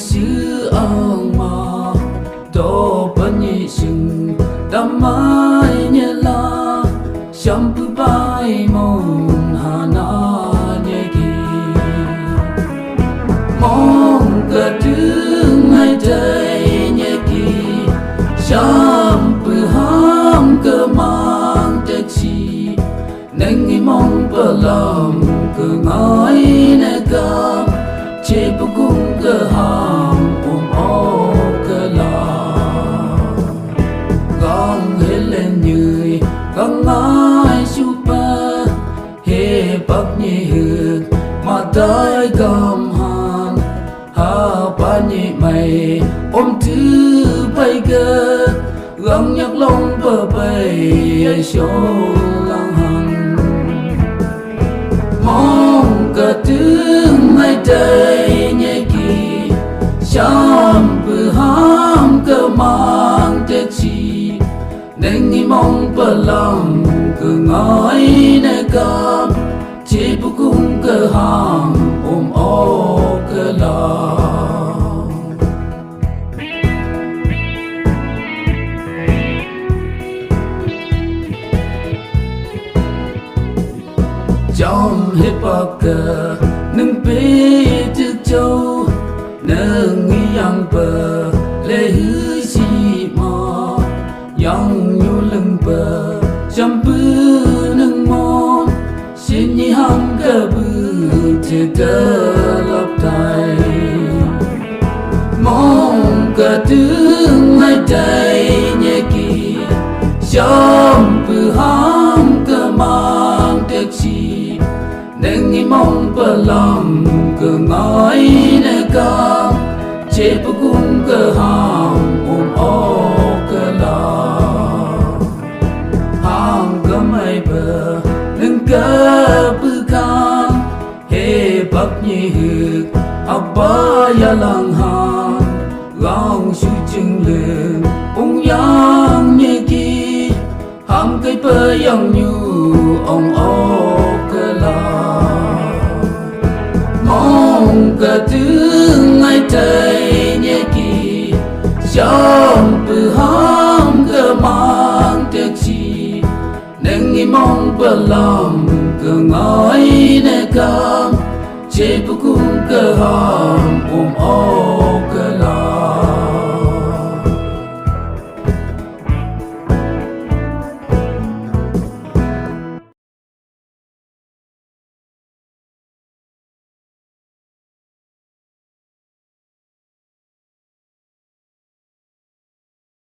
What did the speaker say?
sư ông mà to bận nhị sừng đam mai nhẹ la chăm pu bai mong hà na nhẹ kỳ mong cả thứ ngày day nhẹ kỳ chăm pu ham cơ mang tết chi nên nghĩ mong bờ lòng cứ ngói nè cam chế bu cung cơ ham ô cơ la gong hết lên như gong ngói super he bắp nhị hực mà tới cầm hàng ha ba nhị mày ôm thứ bay cơ gong nhắc lông bờ bay ai số lang hằng mong cả tiếng ngày day nhẹ kỳ chăm bự ham cơ mang tết chi nên nghĩ mong bờ lòng cứ ngói nè cam chỉ bu cung cơ hàng ô cơ la trong hết bạc cờ nâng bê trước châu nâng nghi yang bờ lê hư chi mò yang nhu lưng bờ chăm bư nâng mò xin nhi ham cơ bư chê cơ lấp tay mong cơ tướng ngày day nhẹ kỳ chăm bư ham cơ mang tết chi nên nghĩ mong bờ lòng cứ ngói nè cam chế bu cung cơ hàng ô cơ la hàng cơ mây bờ nâng cơ bư khang he bắp nhị hực ấp ba ya lang hàng gong su chừng lường yang nhẹ kỳ ham cây bơ yang nhu ông ô cơ la mong cả tiếng ngày day nhẹ kỳ chăm bự ham cơ mang tết chi nên nghĩ mong bờ lòng cơ ngói nè cam chế bu cung cơ ham ô